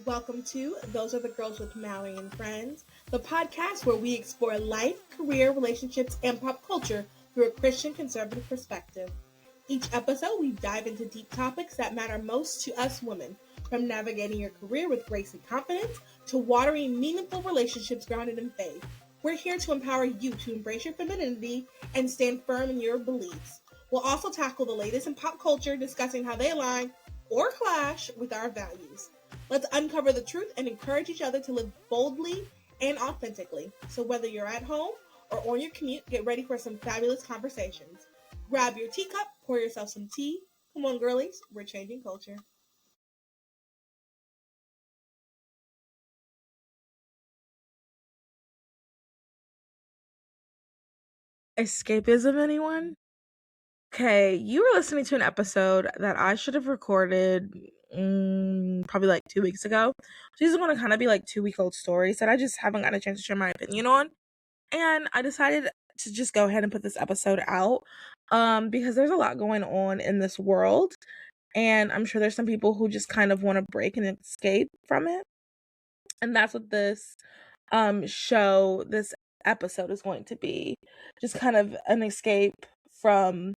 Welcome to Those Are the Girls with Mallory and Friends, the podcast where we explore life, career, relationships, and pop culture through a Christian conservative perspective. Each episode, we dive into deep topics that matter most to us women, from navigating your career with grace and confidence to watering meaningful relationships grounded in faith. We're here to empower you to embrace your femininity and stand firm in your beliefs. We'll also tackle the latest in pop culture, discussing how they align or clash with our values. Let's uncover the truth and encourage each other to live boldly and authentically. So whether you're at home or on your commute, get ready for some fabulous conversations. Grab your teacup, pour yourself some tea. Come on, girlies, we're changing culture. Escapism, anyone? Okay, you were listening to an episode that I should have recorded probably like 2 weeks ago. These are going to kind of be like 2-week-old stories that I just haven't gotten a chance to share my opinion on. And I decided to just go ahead and put this episode out because there's a lot going on in this world. And I'm sure there's some people who just kind of want to break and escape from it. And that's what this this episode is going to be. Just kind of an escape from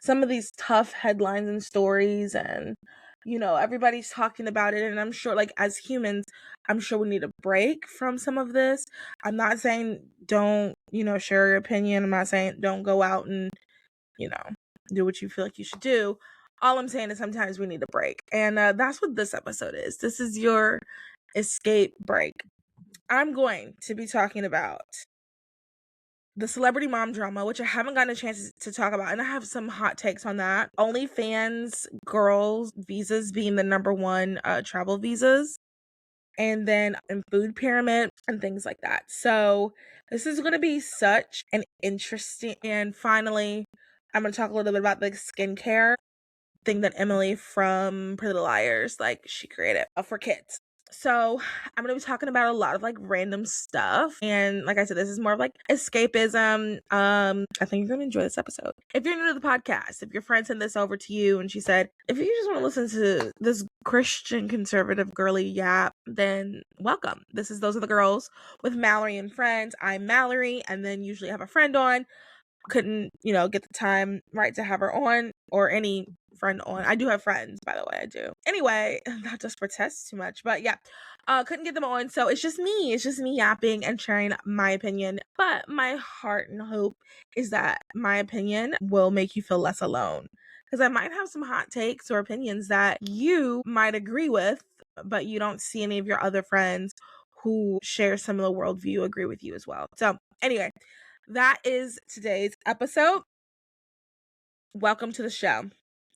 some of these tough headlines and stories, and everybody's talking about it, and I'm sure, like, as humans, I'm sure we need a break from some of this. I'm not saying don't share your opinion. I'm not saying don't go out and do what you feel like you should do. All I'm saying is sometimes we need a break, and that's what this episode is. This is your escape break. I'm going to be talking about the celebrity mom drama, which I haven't gotten a chance to talk about, and I have some hot takes on that. OnlyFans girls visas being the number one travel visas, and then in food pyramid and things like that. So this is going to be such an interesting. And finally, I'm going to talk a little bit about the skincare thing that Emily from Pretty Little Liars, like, she created for kids. So I'm going to be talking about a lot of like random stuff. And like I said, this is more of like escapism. I think you're going to enjoy this episode. If you're new to the podcast, if your friend sent this over to you and she said, if you just want to listen to this Christian conservative girly yap, then welcome. Those are the girls with Mallory and Friends. I'm Mallory, and then usually have a friend on. Couldn't get the time right to have her on, or any friend on. I do have friends, by the way. I do. Anyway, not just protest too much, but yeah, couldn't get them on, so it's just me yapping and sharing my opinion. But my heart and hope is that my opinion will make you feel less alone, because I might have some hot takes or opinions that you might agree with, but you don't see any of your other friends who share similar worldview agree with you as well. So anyway, that is today's episode. Welcome to the show.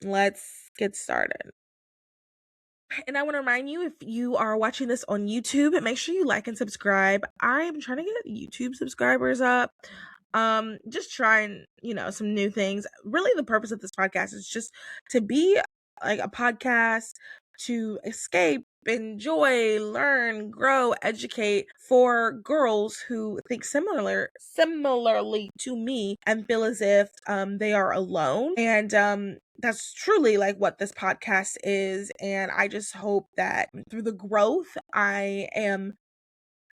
Let's get started. And I want to remind you, if you are watching this on YouTube, make sure you like and subscribe. I'm trying to get YouTube subscribers up. Just trying, some new things. Really, the purpose of this podcast is just to be like a podcast to escape, enjoy, learn, grow, educate for girls who think similarly to me and feel as if they are alone. And that's truly like what this podcast is. And I just hope that through the growth, I am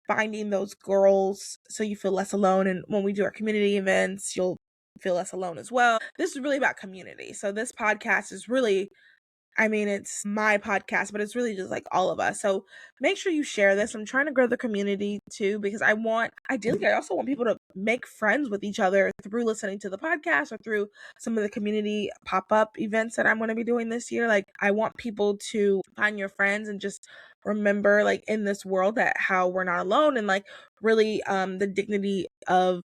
finding those girls so you feel less alone. And when we do our community events, you'll feel less alone as well. This is really about community. So this podcast is really, it's my podcast, but it's really just like all of us. So make sure you share this. I'm trying to grow the community too, because I also want people to make friends with each other through listening to the podcast or through some of the community pop-up events that I'm going to be doing this year. Like, I want people to find your friends and just remember, like, in this world, that how we're not alone, and like really the dignity of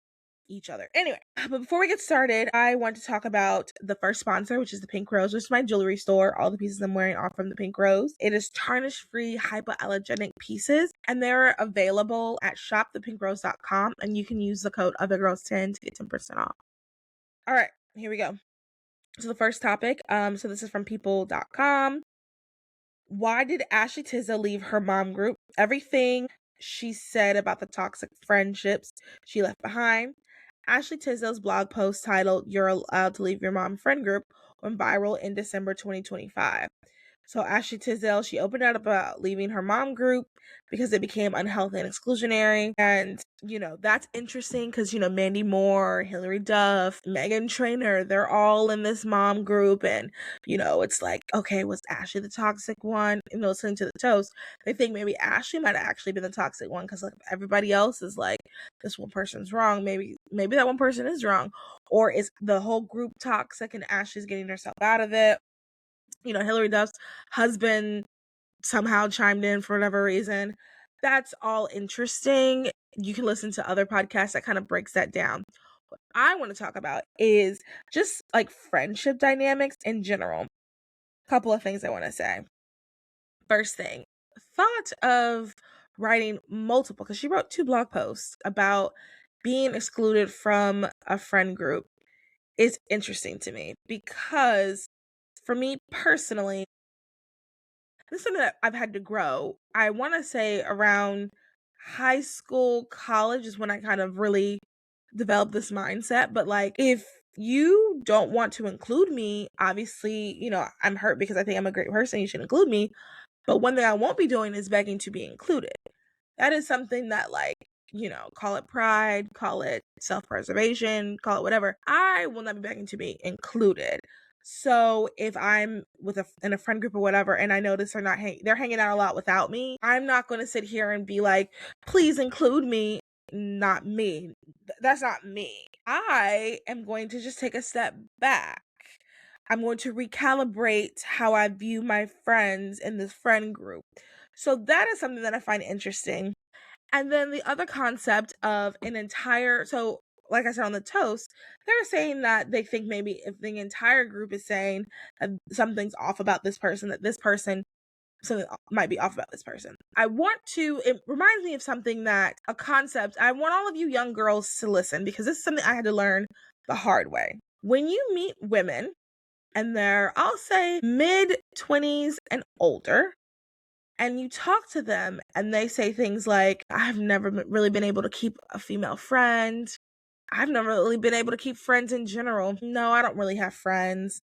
each other. Anyway, but before we get started, I want to talk about the first sponsor, which is the Pink Rose, which is my jewelry store. All the pieces I'm wearing are from the Pink Rose. It is tarnish-free, hypoallergenic pieces, and they're available at shopthepinkrose.com, and you can use the code OTHERGIRLS10 to get 10% off. All right, here we go. So the first topic, so this is from people.com. Why did Ashley Tisdale leave her mom group? Everything she said about the toxic friendships she left behind. Ashley Tisdale's blog post titled "You're Allowed to Leave Your Mom Friend Group" went viral in December 2025. So Ashley Tisdale, she opened up about leaving her mom group because it became unhealthy and exclusionary. And, that's interesting because, Mandy Moore, Hilary Duff, Meghan Trainor, they're all in this mom group. And, it's like, okay, was Ashley the toxic one? Listening to the toast, they think maybe Ashley might have actually been the toxic one because like everybody else is like, this one person's wrong. Maybe that one person is wrong. Or is the whole group toxic and Ashley's getting herself out of it? Hilary Duff's husband somehow chimed in for whatever reason. That's all interesting. You can listen to other podcasts that kind of breaks that down. What I want to talk about is just like friendship dynamics in general. Couple of things I want to say. First thing, thought of writing multiple, because she wrote 2 blog posts about being excluded from a friend group is interesting to me because for me personally, this is something that I've had to grow. I want to say around high school, college is when I kind of really developed this mindset. But like, if you don't want to include me, obviously, I'm hurt because I think I'm a great person. You should include me. But one thing I won't be doing is begging to be included. That is something that, like, call it pride, call it self-preservation, call it whatever. I will not be begging to be included. So if I'm in a friend group or whatever, and I notice they're hanging out a lot without me, I'm not going to sit here and be like, please include me. Not me. That's not me. I am going to just take a step back. I'm going to recalibrate how I view my friends in this friend group. So that is something that I find interesting. And then the other concept of so like I said on the toast, they're saying that they think maybe if the entire group is saying that something's off about this person, that this person, something might be off about this person. It reminds me of a concept. I want all of you young girls to listen because this is something I had to learn the hard way. When you meet women and they're, I'll say, mid-20s and older, and you talk to them and they say things like, I've never really been able to keep a female friend. I've never really been able to keep friends in general. No, I don't really have friends.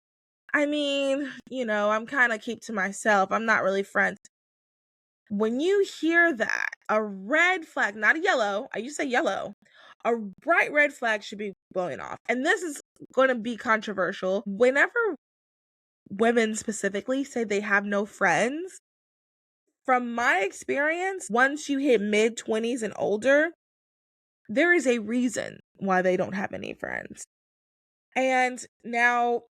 I mean, I'm kind of keep to myself. I'm not really friends. When you hear that, a red flag, not a yellow, I used to say yellow, a bright red flag should be blowing off. And this is going to be controversial. Whenever women specifically say they have no friends, from my experience, once you hit mid-20s and older, there is a reason why they don't have any friends. And now,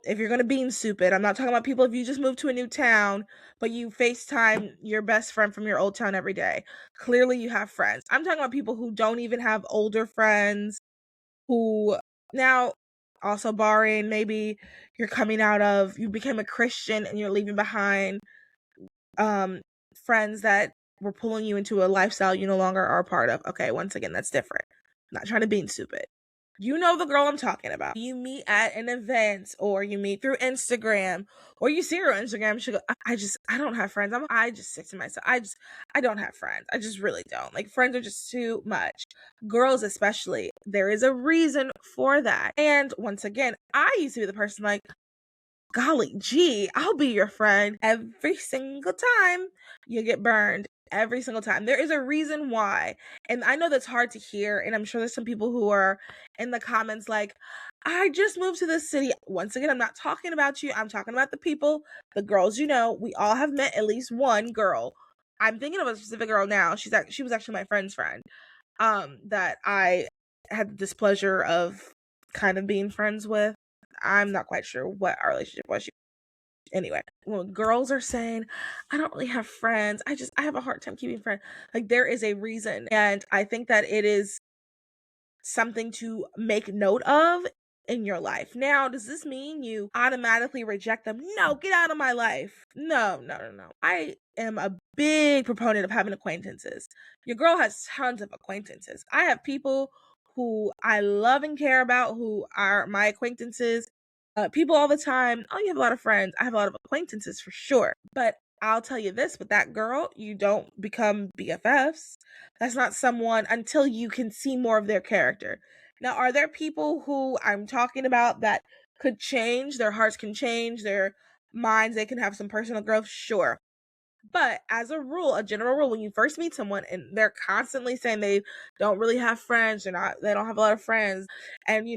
if you're going to bean soup it, I'm not talking about people if you just moved to a new town, but you FaceTime your best friend from your old town every day. Clearly you have friends. I'm talking about people who don't even have older friends, who now, also barring maybe you became a Christian and you're leaving behind friends that were pulling you into a lifestyle you no longer are a part of. Okay, once again, that's different. I'm not trying to bean soup it. You know the girl I'm talking about. You meet at an event, or you meet through Instagram, or you see her on Instagram. She go, I don't have friends. I just stick to myself. I don't have friends. I just really don't. Like, friends are just too much. Girls especially. There is a reason for that. And once again, I used to be the person like, golly gee, I'll be your friend every single time you get burned. Every single time. There is a reason why. And I know that's hard to hear. And I'm sure there's some people who are in the comments like, I just moved to this city. Once again, I'm not talking about you. I'm talking about the people, the girls, we all have met at least one girl. I'm thinking of a specific girl now. She was actually my friend's friend. That I had the displeasure of kind of being friends with. I'm not quite sure what our relationship was. Anyway, when girls are saying, I don't really have friends, I have a hard time keeping friends, like, there is a reason. And I think that it is something to make note of in your life. Now, does this mean you automatically reject them? No, get out of my life. No. I am a big proponent of having acquaintances. Your girl has tons of acquaintances. I have people who I love and care about who are my acquaintances. People all the time, oh, you have a lot of friends. I have a lot of acquaintances for sure. But I'll tell you this, with that girl, you don't become BFFs. That's not someone until you can see more of their character. Now, are there people who I'm talking about that could change? Their hearts can change, their minds, they can have some personal growth, sure. But as a rule, a general rule, when you first meet someone and they're constantly saying they don't really have friends, they don't have a lot of friends, and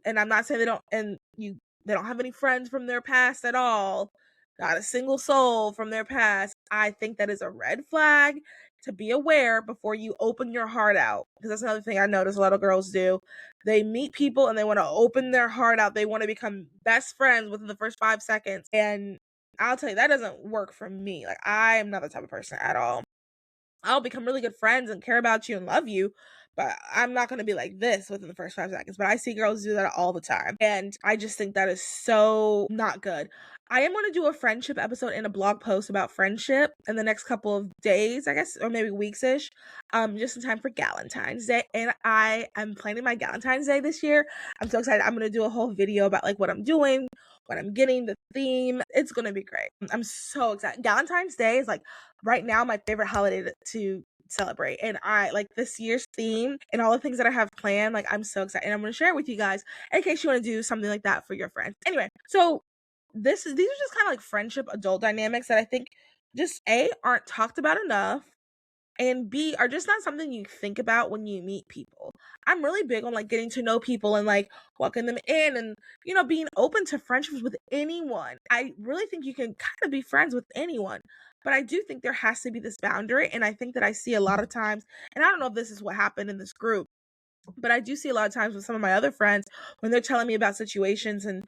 and I'm not saying they don't have any friends from their past at all, not a single soul from their past. I think that is a red flag to be aware before you open your heart out. Because that's another thing I notice a lot of girls do. They meet people and they want to open their heart out. They want to become best friends within the first 5 seconds. And I'll tell you, that doesn't work for me. Like, I am not the type of person at all. I'll become really good friends and care about you and love you, but I'm not going to be like this within the first 5 seconds. But I see girls do that all the time. And I just think that is so not good. I am going to do a friendship episode and a blog post about friendship in the next couple of days, I guess, or maybe weeks-ish, just in time for Galentine's Day. And I am planning my Galentine's Day this year. I'm so excited. I'm going to do a whole video about like what I'm doing, what I'm getting, the theme. It's going to be great. I'm so excited. Galentine's Day is like right now my favorite holiday to celebrate, and I like this year's theme and all the things that I have planned. Like, I'm so excited, and I'm going to share it with you guys in case you want to do something like that for your friends. Anyway, so these are just kind of like friendship adult dynamics that I think just A, aren't talked about enough, and B, are just not something you think about when you meet people. I'm really big on like getting to know people and like walking them in and being open to friendships with anyone. I really think you can kind of be friends with anyone, but I do think there has to be this boundary. And I think that I see a lot of times, and I don't know if this is what happened in this group, but I do see a lot of times with some of my other friends when they're telling me about situations and,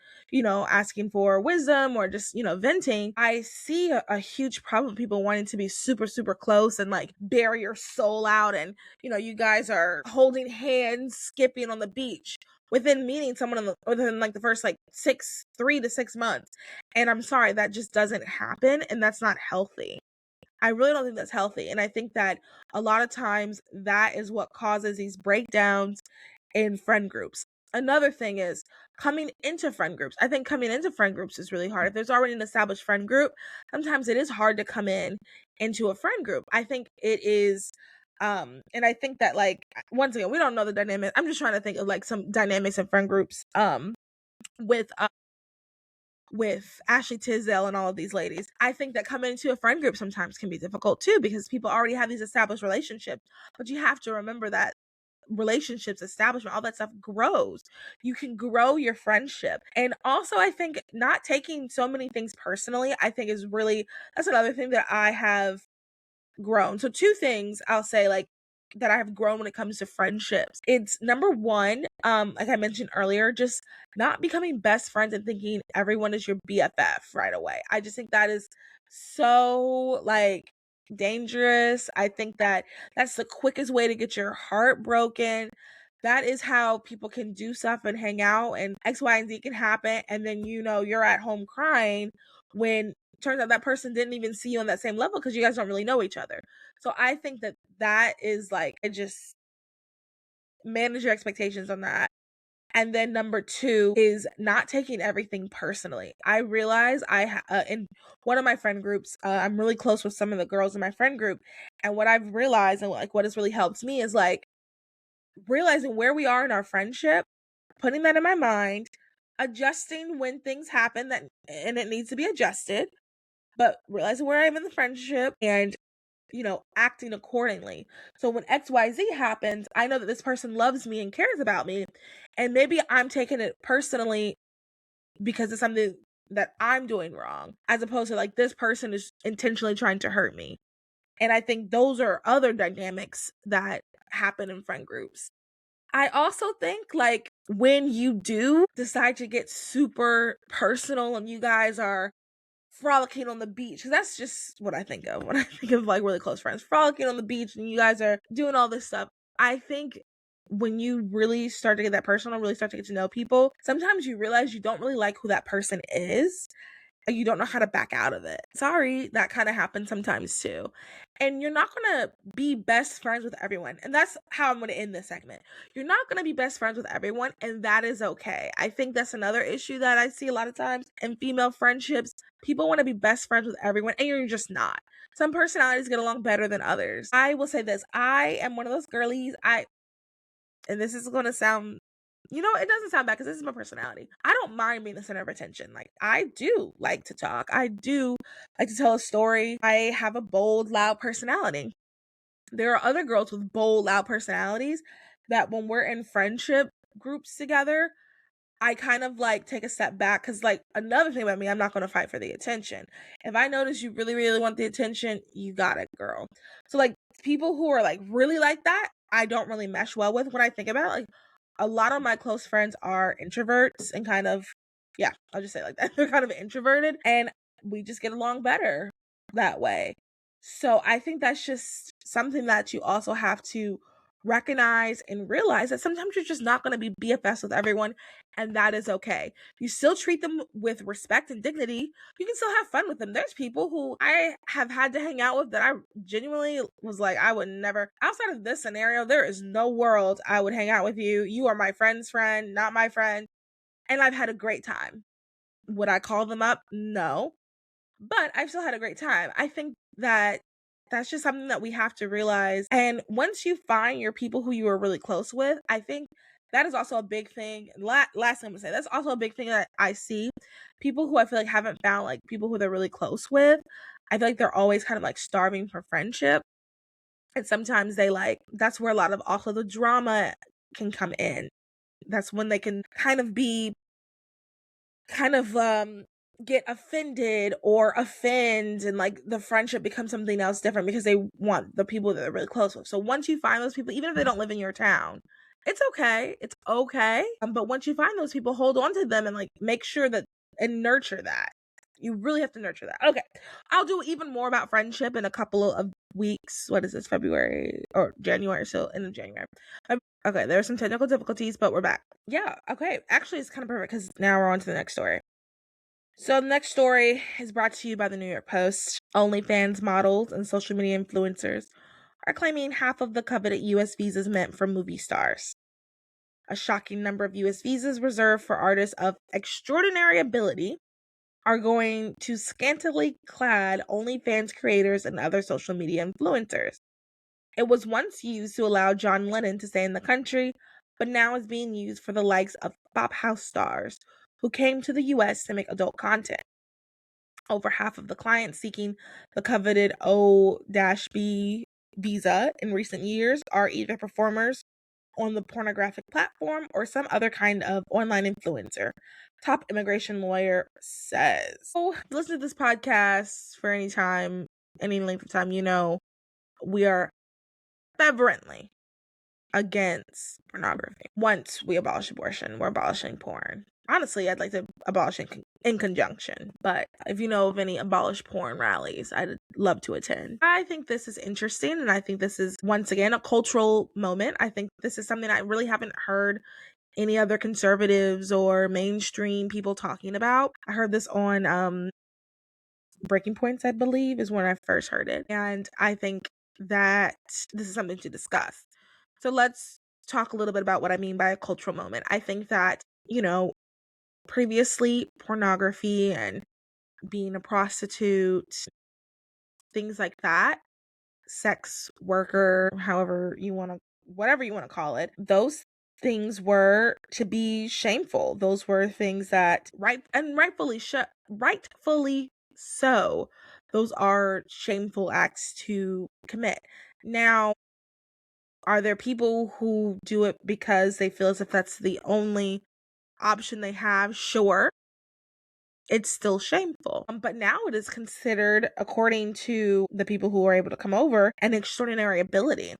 asking for wisdom or just, venting, I see a huge problem with people wanting to be super, super close and like bare your soul out. And, you guys are holding hands, skipping on the beach within meeting someone within like the first like 3 to 6 months. And I'm sorry, that just doesn't happen. And that's not healthy. I really don't think that's healthy. And I think that a lot of times that is what causes these breakdowns in friend groups. Another thing is coming into friend groups. I think coming into friend groups is really hard. If there's already an established friend group, sometimes it is hard to come into a friend group. I think it is and I think that like once again, we don't know the dynamic. I'm just trying to think of like some dynamics in friend groups with Ashley Tisdale and all of these ladies. I think that coming into a friend group sometimes can be difficult too because people already have these established relationships. But you have to remember that relationships, establishment, all that stuff grows. You can grow your friendship. And also, I think not taking so many things personally, I think that's another thing that I have grown. So 2 things I'll say like that I have grown when it comes to friendships. It's number 1, like I mentioned earlier, just not becoming best friends and thinking everyone is your BFF right away. I just think that is so like dangerous. I think that that's the quickest way to get your heart broken. That is how people can do stuff and hang out and X, Y, and Z can happen. And then, you're at home crying when turns out that person didn't even see you on that same level because you guys don't really know each other. So I think that is like, it just manage your expectations on that. And then number 2 is not taking everything personally. I realize in one of my friend groups, I'm really close with some of the girls in my friend group. And what I've realized and like what has really helped me is like realizing where we are in our friendship, putting that in my mind, adjusting when things happen and it needs to be adjusted, but realizing where I am in the friendship and acting accordingly. So when XYZ happens, I know that this person loves me and cares about me, and maybe I'm taking it personally because it's something that I'm doing wrong, as opposed to like this person is intentionally trying to hurt me. And I think those are other dynamics that happen in friend groups. I also think like when you do decide to get super personal and you guys are frolicking on the beach, because that's just what I think of when I think of like really close friends, frolicking on the beach and you guys are doing all this stuff. I think when you really start to get that personal, really start to get to know people, sometimes you realize you don't really like who that person is and you don't know how to back out of it. Sorry, that kind of happens sometimes too. And you're not going to be best friends with everyone. And that's how I'm going to end this segment. You're not going to be best friends with everyone, and that is okay. I think that's another issue that I see a lot of times in female friendships. People want to be best friends with everyone, and you're just not. Some personalities get along better than others. I will say this. I am one of those girlies. And this is going to sound You know, it doesn't sound bad because this is my personality. I don't mind being the center of attention. Like, I do like to talk. I do like to tell a story. I have a bold, loud personality. There are other girls with bold, loud personalities that when we're in friendship groups together, I kind of like take a step back because, like, another thing about me, I'm not going to fight for the attention. If I notice you really, really want the attention, you got it, girl. So, like, people who are like really like that, I don't really mesh well with. When I think about it, like, a lot of my close friends are introverts and kind of, yeah, I'll just say it like that. They're kind of introverted and we just get along better that way. So, I think that's just something that you also have to recognize and realize that sometimes you're just not going to be BFS with everyone, and that is okay. You still treat them with respect and dignity. You can still have fun with them. There's people who I have had to hang out with that I genuinely was like, I would never, outside of this scenario, there is no world I would hang out with you. You are my friend's friend, not my friend. And I've had a great time. Would I call them up? No. But I've still had a great time. I think that that's just something that we have to realize. And once you find your people who you are really close with, I think that is also a big thing. Last thing I'm gonna say, that's also a big thing that I see. People who I feel like haven't found like people who they're really close with, I feel like they're always kind of like starving for friendship. And sometimes they like, that's where a lot of also the drama can come in. That's when they can kind of be get offended or offend, and like the friendship becomes something else different because they want the people that they're really close with. So once you find those people, even if they don't live in your town, it's okay. It's okay. But once you find those people, hold on to them and like make sure that and nurture that. You really have to nurture that. Okay. I'll do even more about friendship in a couple of weeks. What is this? February or January? So in January. Okay, there are some technical difficulties, but we're back. Yeah, okay. Actually, it's kind of perfect because now we're on to the next story. So the next story is brought to you by the New York Post. OnlyFans models and social media influencers are claiming half of the coveted U.S. visas meant for movie stars. A shocking number of U.S. visas reserved for artists of extraordinary ability are going to scantily clad OnlyFans creators and other social media influencers. It was once used to allow John Lennon to stay in the country, but now is being used for the likes of pop house stars who came to the U.S. to make adult content. Over half of the clients seeking the coveted O-B visa in recent years are either performers on the pornographic platform or some other kind of online influencer. Top immigration lawyer says. So, listen to this podcast for any time, any length of time, you know, we are fervently against pornography. Once we abolish abortion, we're abolishing porn. Honestly, I'd like to abolish it in conjunction, but if you know of any abolish porn rallies, I'd love to attend. I think this is interesting, and I think this is, once again, a cultural moment. I think this is something I really haven't heard any other conservatives or mainstream people talking about. I heard this on Breaking Points, I believe, is when I first heard it, and I think that this is something to discuss. So let's talk a little bit about what I mean by a cultural moment. I think that, you know, previously pornography and being a prostitute, things like that, sex worker, however you want to, whatever you want to call it, those things were to be shameful. Those were things that rightfully so. Those are shameful acts to commit. Now, are there people who do it because they feel as if that's the only option they have? Sure. It's still shameful. But now it is considered, according to the people who are able to come over, an extraordinary ability.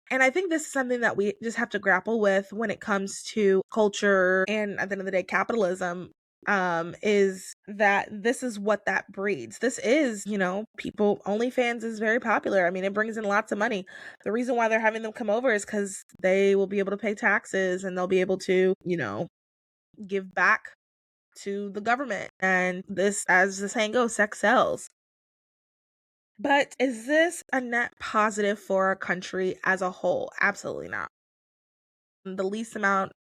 And I think this is something that we just have to grapple with when it comes to culture and, at the end of the day, capitalism. Is that this is what that breeds. This is, you know, people, OnlyFans is very popular. I mean, it brings in lots of money. The reason why they're having them come over is because they will be able to pay taxes and they'll be able to, you know, give back to the government. And this, as the saying goes, sex sells. But is this a net positive for our country as a whole? Absolutely not. The least amount,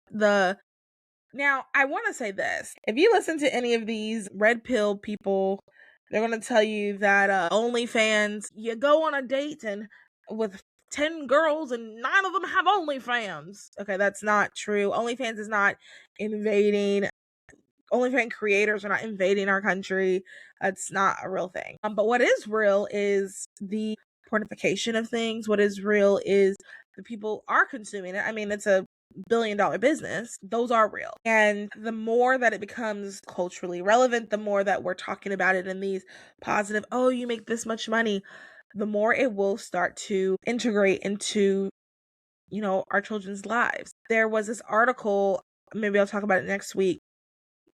Now, I want to say this. If you listen to any of these red pill people, they're going to tell you that OnlyFans, you go on a date and with 10 girls and 9 of them have OnlyFans. Okay, that's not true. OnlyFans is not invading. OnlyFans creators are not invading our country. That's not a real thing. But what is real is the pornification of things. What is real is the people are consuming it. I mean, it's a billion-dollar business. Those are real. And the more that it becomes culturally relevant, the more that we're talking about it in these positive, oh, you make this much money, the more it will start to integrate into, you know, our children's lives. There was this article, maybe I'll talk about it next week,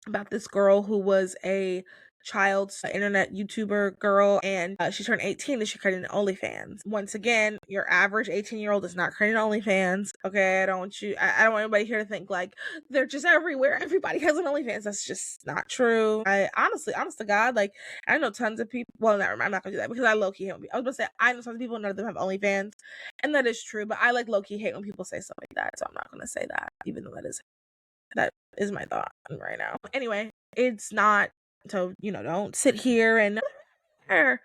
about this girl who was a child internet YouTuber girl, and she turned 18 and she created an OnlyFans. Once again, your average 18-year-old is not creating OnlyFans. Okay, I don't want anybody here to think like they're just everywhere. Everybody has an OnlyFans. That's just not true. I honestly, honest to God, like I know tons of people. Well, never mind, I'm not gonna do that because I low key hate. I was gonna say I know tons of people, none of them have OnlyFans, and that is true. But I like low key hate when people say stuff like that, so I'm not gonna say that, even though that is my thought right now. Anyway, it's not, so, you know, don't sit here and I'm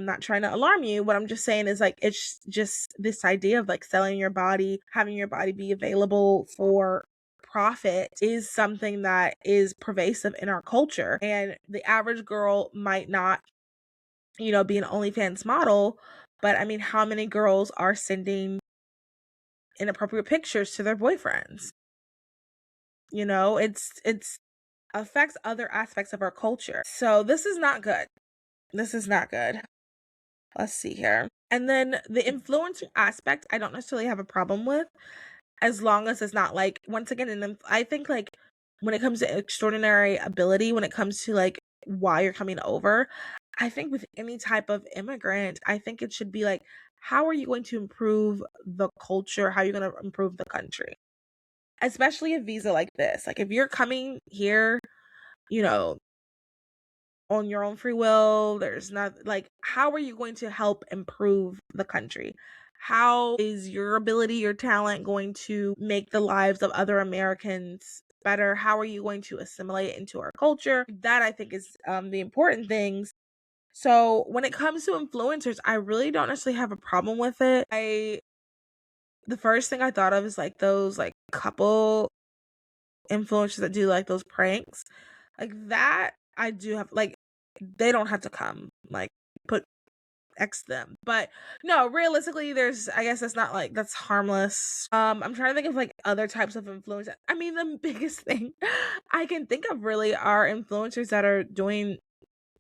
not trying to alarm you. What I'm just saying is like, it's just this idea of like selling your body, having your body be available for profit is something that is pervasive in our culture. And the average girl might not, you know, be an OnlyFans model, but I mean, how many girls are sending inappropriate pictures to their boyfriends? You know, it's affects other aspects of our culture. So this is not good. This is not good. Let's see here. And then the influencer aspect, I don't necessarily have a problem with, as long as it's not like, once again, and I think like when it comes to extraordinary ability, when it comes to like why you're coming over, I think with any type of immigrant, I think it should be like, how are you going to improve the culture? How are you going to improve the country? Especially a visa like this. Like if you're coming here, you know, on your own free will, there's not like, how are you going to help improve the country? How is your ability, your talent going to make the lives of other Americans better? How are you going to assimilate into our culture? That I think is the important things. So when it comes to influencers, I really don't necessarily have a problem with it. The first thing I thought of is like those like couple influencers that do like those pranks. Like that I do have, like, they don't have to come, like, put X them. But no, realistically, there's, I guess that's not like, that's harmless. I'm trying to think of like other types of influencers. I mean, the biggest thing I can think of really are influencers that are doing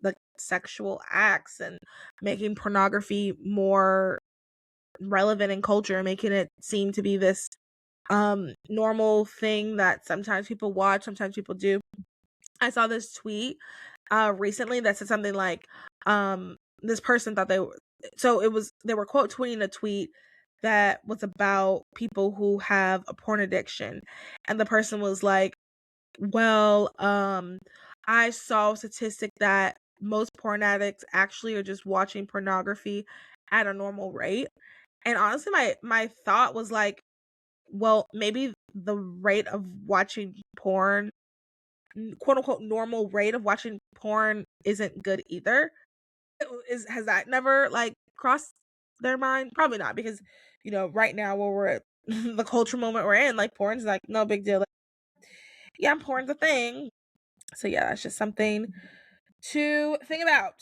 like sexual acts and making pornography more relevant in culture and making it seem to be this normal thing that sometimes people watch, sometimes people do. I saw this tweet recently that said something like this person thought they were quote tweeting a tweet that was about people who have a porn addiction, and the person was like, well, I saw a statistic that most porn addicts actually are just watching pornography at a normal rate. And honestly, my thought was like, well, maybe the rate of watching porn, quote unquote normal rate of watching porn, isn't good either. Has that never like crossed their mind? Probably not, because you know, right now where we're at, the culture moment we're in, like porn's like no big deal. Like, yeah, porn's a thing. So yeah, that's just something to think about.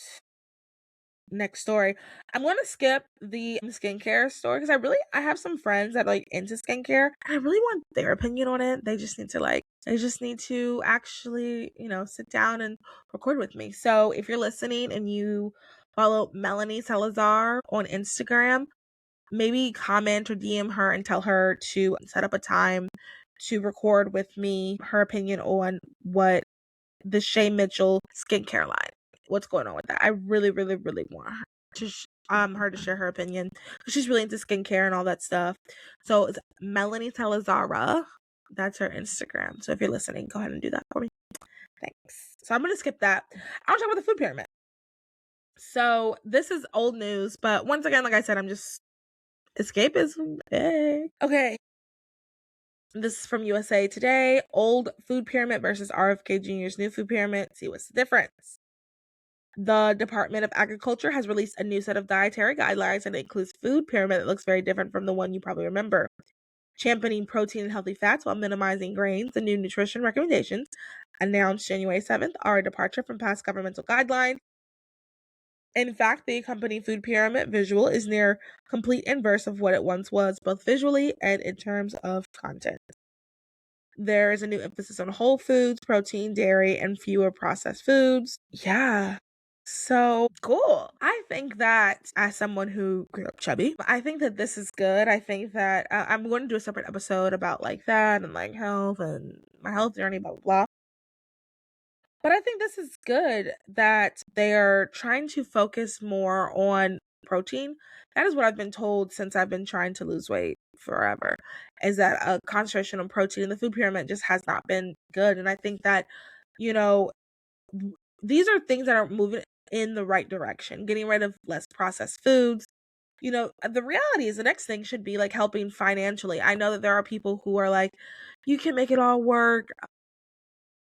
Next story. I'm gonna skip the skincare story because I have some friends that are like into skincare and I really want their opinion on it. They just need to actually, you know, sit down and record with me. So if you're listening and you follow Melanie Salazar on Instagram, maybe comment or DM her and tell her to set up a time to record with me her opinion on what the Shay Mitchell skincare line. What's going on with that? I really, really, really want her to share her opinion because she's really into skincare and all that stuff. So it's Melanie Salazara. That's her Instagram. So if you're listening, go ahead and do that for me. Thanks. So I'm gonna skip that. I want to talk about the food pyramid. So this is old news, but once again, like I said, I'm just escapism. Okay. This is from USA Today. Old food pyramid versus RFK Jr.'s new food pyramid. See what's the difference. The Department of Agriculture has released a new set of dietary guidelines, and it includes food pyramid that looks very different from the one you probably remember. Championing protein and healthy fats while minimizing grains. The new nutrition recommendations, announced January 7th, are a departure from past governmental guidelines. In fact, the accompanying food pyramid visual is near complete inverse of what it once was, both visually and in terms of content. There is a new emphasis on whole foods, protein, dairy, and fewer processed foods. Yeah. So cool. I think that as someone who grew up chubby, I think that this is good. I think that I'm going to do a separate episode about like that and like health and my health journey, blah, blah, blah. But I think this is good that they're trying to focus more on protein. That is what I've been told since I've been trying to lose weight forever, is that a concentration on protein in the food pyramid just has not been good. And I think that, you know, these are things that are moving in the right direction, getting rid of less processed foods. You know, the reality is the next thing should be like helping financially. I know that there are people who are like, you can make it all work.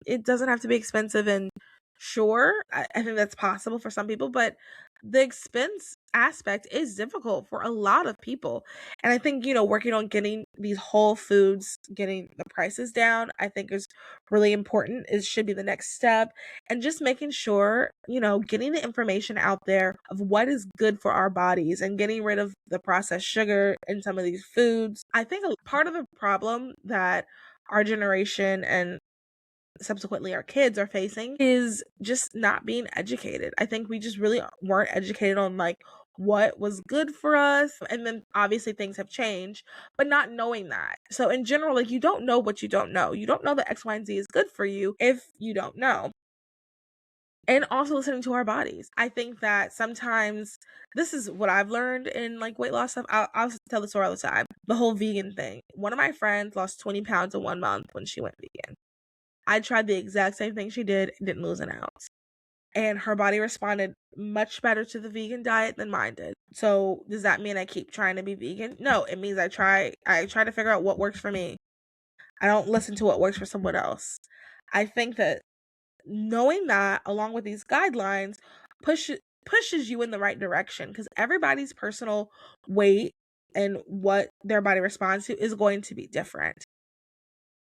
It doesn't have to be expensive, and sure, I think that's possible for some people, but the expense aspect is difficult for a lot of people. And I think, you know, working on getting these whole foods, getting the prices down, I think is really important. It should be the next step. And just making sure, you know, getting the information out there of what is good for our bodies and getting rid of the processed sugar in some of these foods. I think a part of the problem that our generation and subsequently our kids are facing is just not being educated. I think we just really weren't educated on like what was good for us. And then obviously things have changed, but not knowing that. So in general, like you don't know what you don't know. You don't know that X, Y, and Z is good for you if you don't know. And also listening to our bodies. I think that sometimes this is what I've learned in like weight loss stuff. I'll tell the story all the time. The whole vegan thing. One of my friends lost 20 pounds in 1 month when she went vegan. I tried the exact same thing she did, didn't lose an ounce. And her body responded much better to the vegan diet than mine did. So does that mean I keep trying to be vegan? No, it means I try to figure out what works for me. I don't listen to what works for someone else. I think that knowing that along with these guidelines pushes you in the right direction, because everybody's personal weight and what their body responds to is going to be different.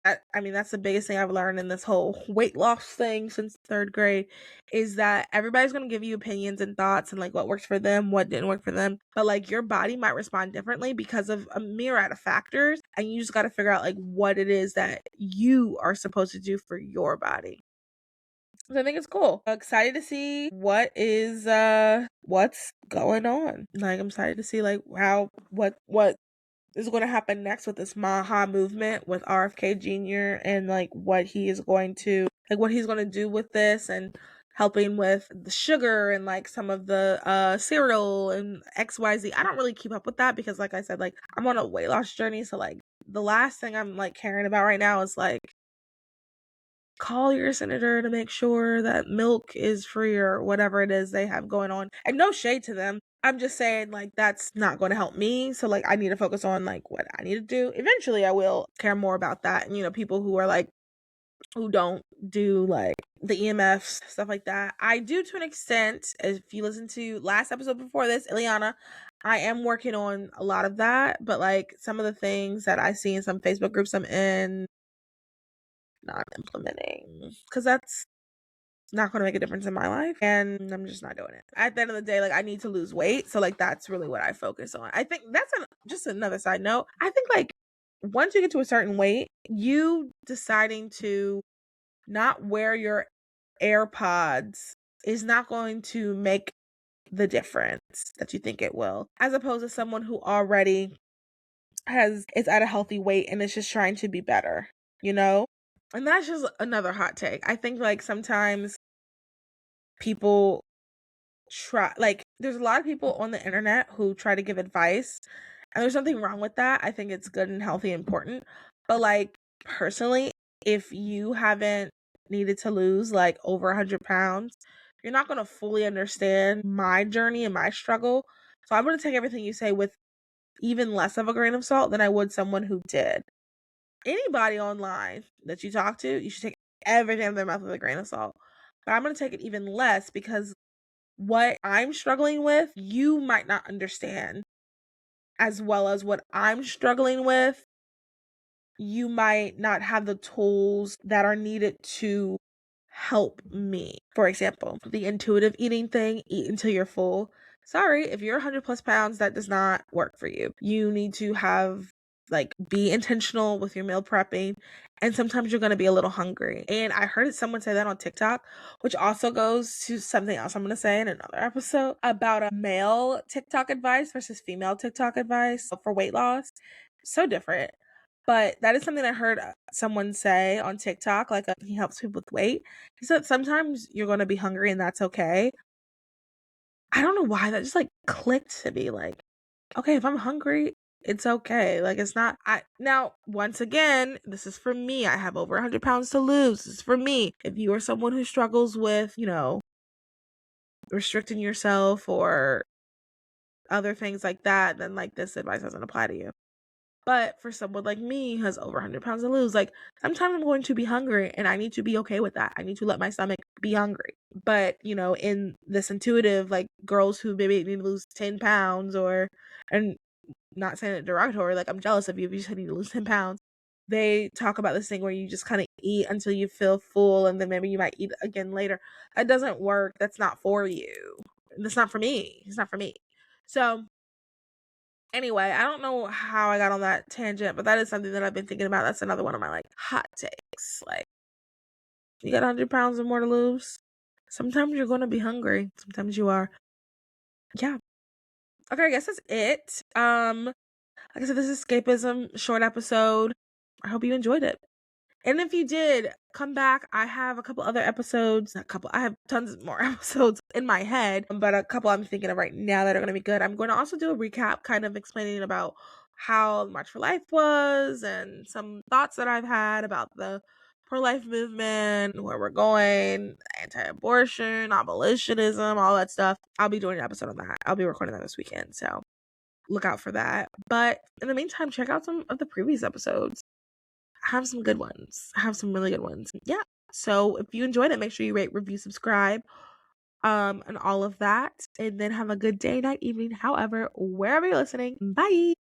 I mean, that's the biggest thing I've learned in this whole weight loss thing since 3rd grade, is that everybody's going to give you opinions and thoughts and like what works for them, what didn't work for them. But like your body might respond differently because of a myriad of factors. And you just got to figure out like what it is that you are supposed to do for your body. So I think it's cool. I'm excited to see what's going on. Like I'm excited to see like what is going to happen next with this Maha movement with RFK Jr. and like what he's going to do with this and helping with the sugar and like some of the cereal and XYZ. I don't really keep up with that because like I said, like I'm on a weight loss journey. So like the last thing I'm like caring about right now is like call your senator to make sure that milk is free or whatever it is they have going on. And no shade to them. I'm just saying like that's not going to help me. So like I need to focus on like what I need to do. Eventually I will care more about that. And you know, people who are like who don't do like the EMFs, stuff like that. I do to an extent. If you listen to last episode before this, Ileana, I am working on a lot of that. But like some of the things that I see in some Facebook groups I'm in, not implementing, because that's not going to make a difference in my life, and I'm just not doing it. At the end of the day, like I need to lose weight, so like that's really what I focus on. I think that's just another side note. I think like once you get to a certain weight, you deciding to not wear your AirPods is not going to make the difference that you think it will, as opposed to someone who already is at a healthy weight and is just trying to be better, you know? And that's just another hot take. I think like sometimes people try, like there's a lot of people on the internet who try to give advice, and there's nothing wrong with that. I think it's good and healthy and important. But like personally, if you haven't needed to lose like over 100 pounds, you're not going to fully understand my journey and my struggle. So I'm going to take everything you say with even less of a grain of salt than I would someone who did. Anybody online that you talk to, you should take everything in their mouth with a grain of salt. But I'm going to take it even less because what I'm struggling with, you might not understand as well as what I'm struggling with. You might not have the tools that are needed to help me. For example, the intuitive eating thing, eat until you're full. Sorry, if you're 100 plus pounds, that does not work for you. You need to be intentional with your meal prepping, and sometimes you're going to be a little hungry. And I heard someone say that on TikTok, which also goes to something else I'm going to say in another episode about a male TikTok advice versus female TikTok advice for weight loss. So different. But that is something I heard someone say on TikTok, he helps people with weight. He said sometimes you're going to be hungry and that's okay. I don't know why that just clicked to me. Okay, if I'm hungry, it's okay. It's not. Now, once again, this is for me. I have over 100 pounds to lose. This is for me. If you are someone who struggles with, restricting yourself or other things like that, then this advice doesn't apply to you. But for someone like me who has over 100 pounds to lose, sometimes I'm going to be hungry and I need to be okay with that. I need to let my stomach be hungry. But, in this intuitive, girls who maybe need to lose 10 pounds and not saying it derogatory, I'm jealous of you if you just need to lose 10 pounds. They talk about this thing where you just kind of eat until you feel full and then maybe you might eat again later. That doesn't work. That's not for you. That's not for me. It's not for me. So anyway, I don't know how I got on that tangent, but that is something that I've been thinking about. That's another one of my hot takes. You got 100 pounds or more to lose. Sometimes you're going to be hungry. Sometimes you are. Yeah. Okay, I guess that's it. Like I said, this is Escapism short episode. I hope you enjoyed it. And if you did, come back. I have a couple other episodes. I have tons more episodes in my head, but a couple I'm thinking of right now that are going to be good. I'm going to also do a recap, kind of explaining about how March for Life was and some thoughts that I've had about the pro-life movement, where we're going, anti-abortion, abolitionism, all that stuff. I'll be doing an episode on that. I'll be recording that this weekend, so look out for that. But in the meantime, check out some of the previous episodes. I have some good ones. I have some really good ones. Yeah. So if you enjoyed it, make sure you rate, review, subscribe, and all of that. And then have a good day, night, evening, however, wherever you're listening. Bye.